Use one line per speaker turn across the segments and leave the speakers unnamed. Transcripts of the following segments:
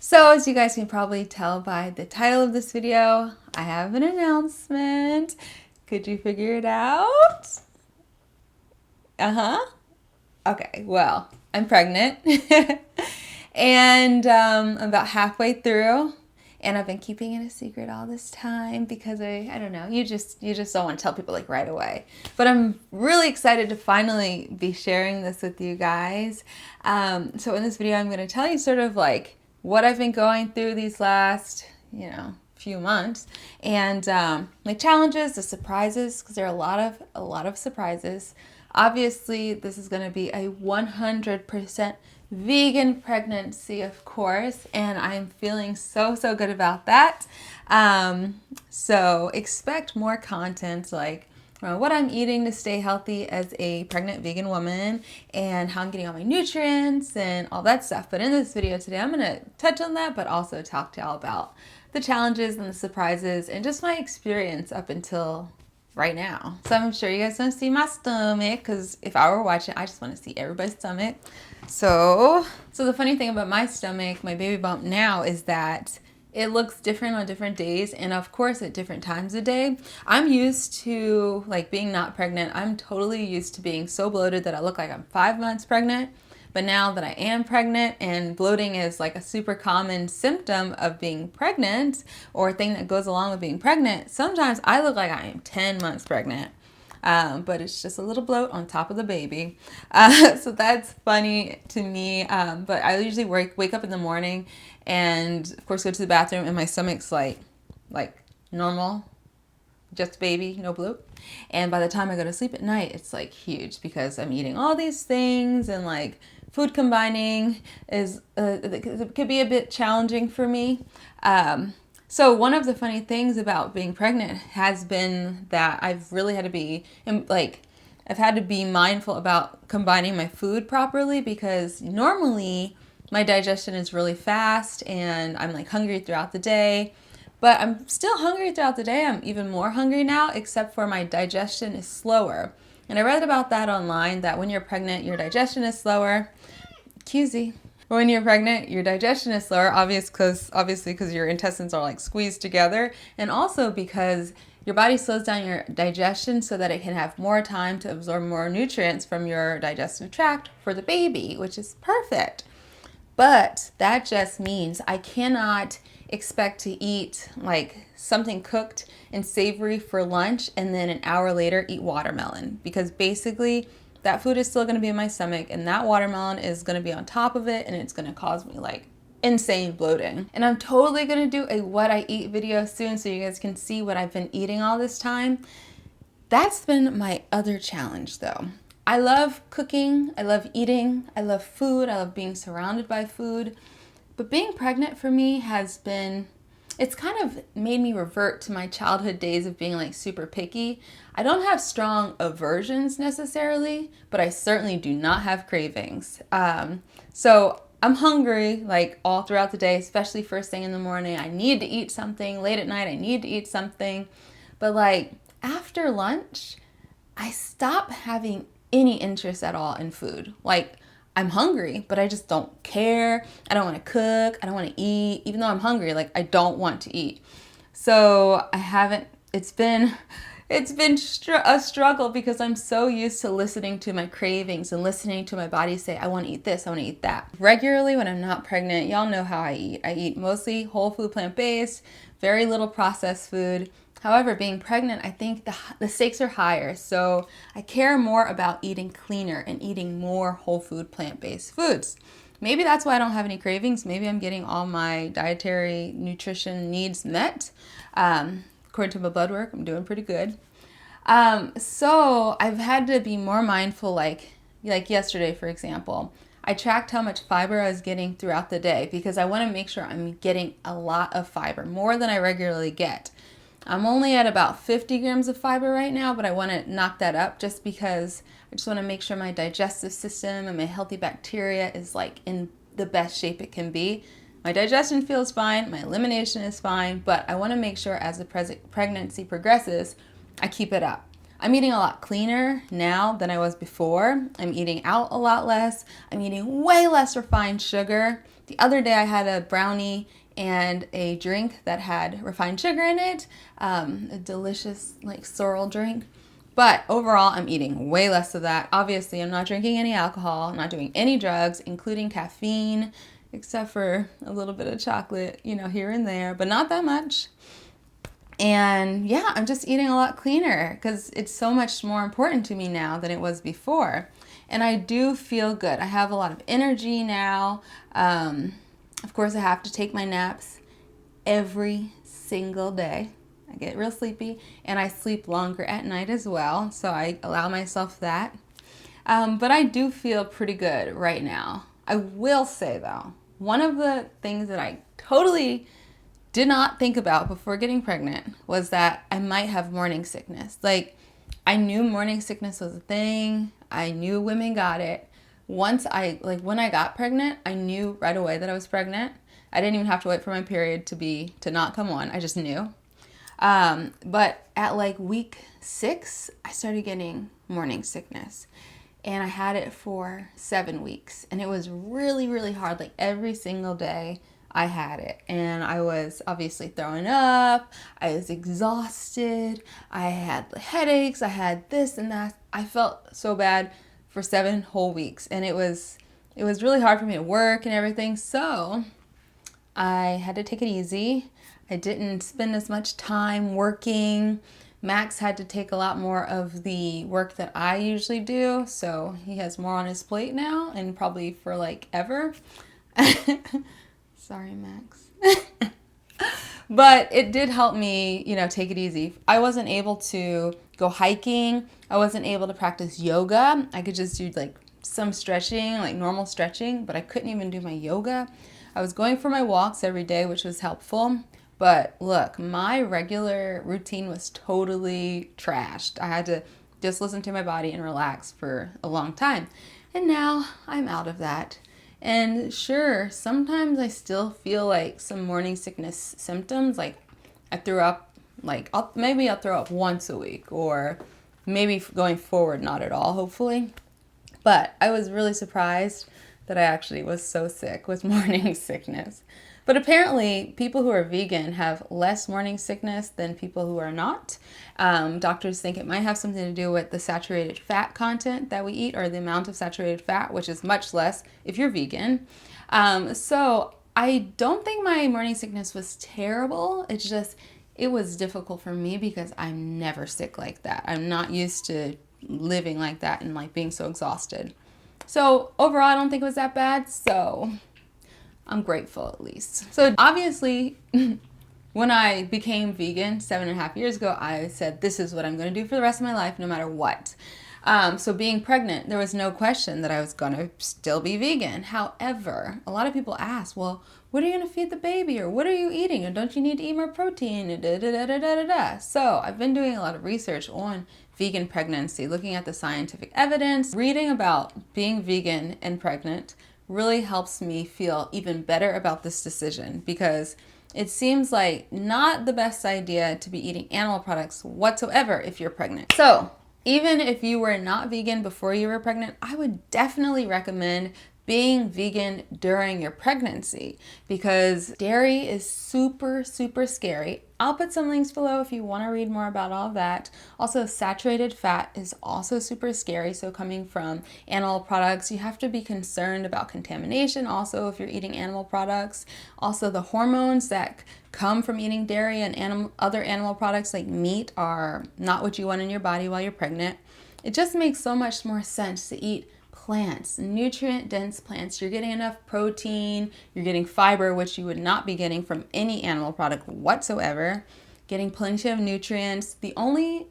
So as you guys can probably tell by the title of this video, I have an announcement. Could you figure it out? Uh-huh. Okay, well, I'm pregnant and I'm about halfway through, and I've been keeping it a secret all this time because I don't know, you just don't want to tell people like right away. But I'm really excited to finally be sharing this with you guys. So in this video, I'm going to tell you sort of like what I've been going through these last, few months, and my challenges, the surprises, because there are a lot of surprises. Obviously, this is going to be a 100% vegan pregnancy, of course, and I'm feeling so good about that. So expect more content like what I'm eating to stay healthy as a pregnant vegan woman and how I'm getting all my nutrients and all that stuff. But in this video today, I'm going to touch on that, but also talk to y'all about the challenges and the surprises and just my experience up until right now. So I'm sure you guys want to see my stomach, because if I were watching, I just want to see everybody's stomach. So the funny thing about my stomach, my baby bump now, is that it looks different on different days, and of course at different times of day. I'm used to like being not pregnant. I'm totally used to being so bloated that I look like I'm 5 months pregnant. But now that I am pregnant, and bloating is like a super common symptom of being pregnant or a thing that goes along with being pregnant, sometimes I look like I am 10 months pregnant. But it's just a little bloat on top of the baby. So that's funny to me. But I usually wake up in the morning and of course go to the bathroom, and my stomach's like normal, just baby, no bloat. And by the time I go to sleep at night, it's like huge because I'm eating all these things, and like food combining is it could be a bit challenging for me. So one of the funny things about being pregnant has been that I've really had to be I've had to be mindful about combining my food properly, because normally my digestion is really fast and I'm like hungry throughout the day. But I'm still hungry throughout the day. I'm even more hungry now, except for my digestion is slower. And I read about that online, that when you're pregnant, your digestion is slower. QZ. When you're pregnant, your digestion is slower, obviously because your intestines are like squeezed together, and also because your body slows down your digestion so that it can have more time to absorb more nutrients from your digestive tract for the baby, which is perfect. But that just means I cannot expect to eat like something cooked and savory for lunch and then an hour later eat watermelon, because basically that food is still going to be in my stomach and that watermelon is going to be on top of it, and it's going to cause me like insane bloating. And I'm totally going to do a what I eat video soon so you guys can see what I've been eating all this time. That's been my other challenge though. I love cooking, I love eating, I love food, I love being surrounded by food. But being pregnant for me it's kind of made me revert to my childhood days of being like super picky. I don't have strong aversions necessarily, but I certainly do not have cravings. So I'm hungry like all throughout the day, especially first thing in the morning. I need to eat something. Late at night, I need to eat something. But like after lunch, I stop having any interest at all in food. Like I'm hungry, but I just don't care. I don't want to cook. I don't want to eat. Even though I'm hungry, like I don't want to eat. So it's been a struggle because I'm so used to listening to my cravings and listening to my body say, I want to eat this, I want to eat that. Regularly when I'm not pregnant, y'all know how I eat. I eat mostly whole food, plant-based, very little processed food. However, being pregnant, I think the stakes are higher, so I care more about eating cleaner and eating more whole food, plant-based foods. Maybe that's why I don't have any cravings. Maybe I'm getting all my dietary nutrition needs met. According to my blood work, I'm doing pretty good. So I've had to be more mindful, like yesterday, for example. I tracked how much fiber I was getting throughout the day because I want to make sure I'm getting a lot of fiber, more than I regularly get. I'm only at about 50 grams of fiber right now, but I want to knock that up just because I just want to make sure my digestive system and my healthy bacteria is like in the best shape it can be. My digestion feels fine, my elimination is fine, but I want to make sure as the pregnancy progresses, I keep it up. I'm eating a lot cleaner now than I was before. I'm eating out a lot less. I'm eating way less refined sugar. The other day I had a brownie and a drink that had refined sugar in it, a delicious like sorrel drink. But overall, I'm eating way less of that. Obviously, I'm not drinking any alcohol, I'm not doing any drugs, including caffeine, except for a little bit of chocolate, here and there, but not that much. And yeah, I'm just eating a lot cleaner because it's so much more important to me now than it was before. And I do feel good. I have a lot of energy now. Of course, I have to take my naps every single day. I get real sleepy, and I sleep longer at night as well, so I allow myself that. But I do feel pretty good right now. I will say, though, one of the things that I totally did not think about before getting pregnant was that I might have morning sickness. Like, I knew morning sickness was a thing. I knew women got it. When I got pregnant, I knew right away that I was pregnant. I didn't even have to wait for my period to not come on. I just knew. But at like week 6, I started getting morning sickness, and I had it for 7 weeks, and it was really, really hard. Like every single day I had it, and I was obviously throwing up. I was exhausted. I had headaches. I had this and that. I felt so bad for 7 whole weeks, and it was really hard for me to work and everything. So I had to take it easy. I didn't spend as much time working. Max had to take a lot more of the work that I usually do, so he has more on his plate now, and probably for like ever. Sorry, Max. But it did help me, take it easy. I wasn't able to go hiking. I wasn't able to practice yoga. I could just do like some stretching, like normal stretching, but I couldn't even do my yoga. I was going for my walks every day, which was helpful. But look, my regular routine was totally trashed. I had to just listen to my body and relax for a long time. And now I'm out of that. And sure, sometimes I still feel like some morning sickness symptoms. Like I threw up, maybe I'll throw up once a week, or maybe going forward, not at all, hopefully. But I was really surprised that I actually was so sick with morning sickness. But apparently, people who are vegan have less morning sickness than people who are not. Doctors think it might have something to do with the saturated fat content that we eat, or the amount of saturated fat, which is much less if you're vegan. So I don't think my morning sickness was terrible. It's just, it was difficult for me because I'm never sick like that. I'm not used to living like that and like being so exhausted. So overall, I don't think it was that bad. So I'm grateful at least. So obviously, when I became vegan 7.5 years ago, I said, this is what I'm going to do for the rest of my life, no matter what. So being pregnant, there was no question that I was going to still be vegan. However, a lot of people ask, well, what are you going to feed the baby? Or what are you eating? Or don't you need to eat more protein? So I've been doing a lot of research on vegan pregnancy, looking at the scientific evidence. Reading about being vegan and pregnant really helps me feel even better about this decision, because it seems like not the best idea to be eating animal products whatsoever if you're pregnant. So even if you were not vegan before you were pregnant, I would definitely recommend being vegan during your pregnancy, because dairy is super, super scary. I'll put some links below if you want to read more about all of that. Also, saturated fat is also super scary. So coming from animal products, you have to be concerned about contamination also if you're eating animal products. Also, the hormones that come from eating dairy and other animal products like meat are not what you want in your body while you're pregnant. It just makes so much more sense to eat plants, nutrient-dense plants. You're getting enough protein, you're getting fiber, which you would not be getting from any animal product whatsoever, getting plenty of nutrients. The only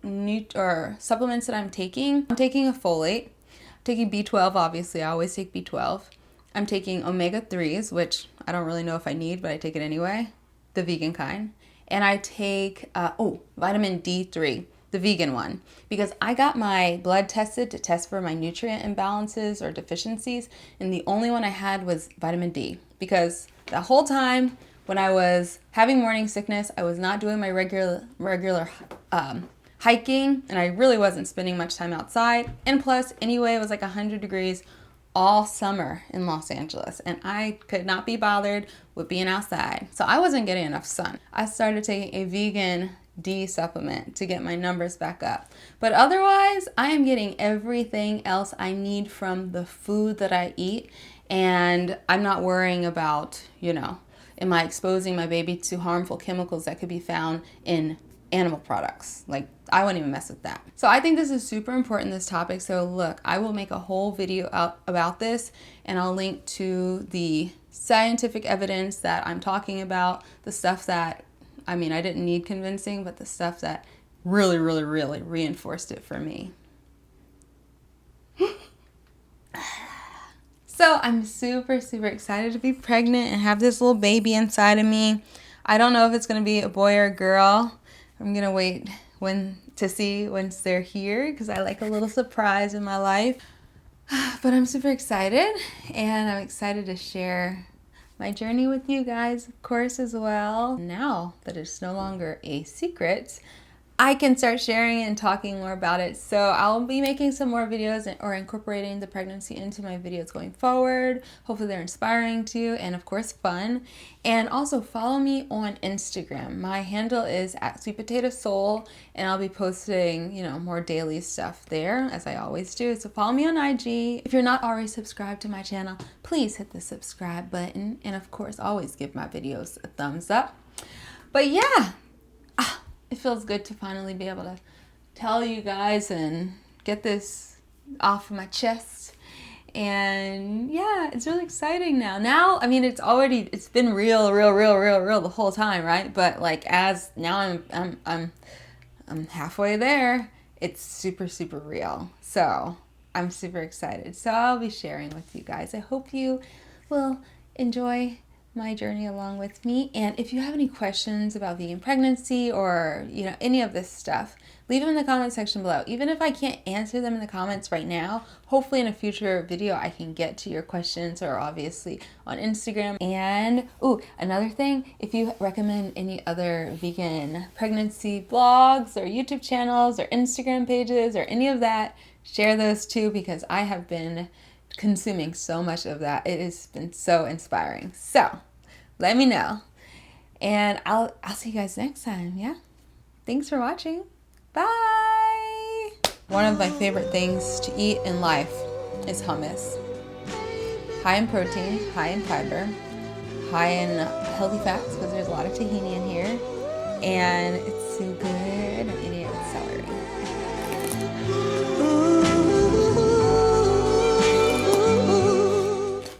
supplements that I'm taking a folate, I'm taking B12, obviously, I always take B12. I'm taking omega-3s, which I don't really know if I need, but I take it anyway, the vegan kind. And I take, vitamin D3. The vegan one, because I got my blood tested to test for my nutrient imbalances or deficiencies, and the only one I had was vitamin D, because the whole time when I was having morning sickness, I was not doing my regular hiking, and I really wasn't spending much time outside, and plus anyway it was like 100 degrees all summer in Los Angeles, and I could not be bothered with being outside. So I wasn't getting enough sun. I started taking a vegan D supplement to get my numbers back up. But otherwise, I am getting everything else I need from the food that I eat, and I'm not worrying about, am I exposing my baby to harmful chemicals that could be found in animal products. Like, I wouldn't even mess with that. So I think this is super important, this topic. So look, I will make a whole video out about this, and I'll link to the scientific evidence that I'm talking about, the stuff that, I didn't need convincing, but the stuff that really, really, really reinforced it for me. So I'm super, super excited to be pregnant and have this little baby inside of me. I don't know if it's going to be a boy or a girl. I'm going to wait to see once they're here, because I like a little surprise in my life. But I'm super excited, and I'm excited to share my journey with you guys, of course, as well. Now that it's no longer a secret, I can start sharing and talking more about it. So I'll be making some more videos or incorporating the pregnancy into my videos going forward. Hopefully they're inspiring to you and of course fun. And also follow me on Instagram. My handle is @sweetpotatosoul, and I'll be posting, more daily stuff there, as I always do. So follow me on IG. If you're not already subscribed to my channel, please hit the subscribe button. And of course, always give my videos a thumbs up. But yeah. It feels good to finally be able to tell you guys and get this off my chest. And yeah, it's really exciting now. Now, it's been real the whole time, right? But like, as now I'm halfway there, it's super, super real. So I'm super excited. So I'll be sharing with you guys. I hope you will enjoy my journey along with me. And if you have any questions about vegan pregnancy or any of this stuff, leave them in the comment section below. Even if I can't answer them in the comments right now, hopefully in a future video I can get to your questions, or obviously on Instagram. And another thing, if you recommend any other vegan pregnancy blogs or YouTube channels or Instagram pages or any of that, share those too, because I have been consuming so much of that. It has been so inspiring. So let me know, and I'll see you guys next time. Yeah, thanks for watching. Bye. One of my favorite things to eat in life is hummus. High in protein, high in fiber, high in healthy fats, because there's a lot of tahini in here, and it's so good. I'm eating it with celery. Ooh.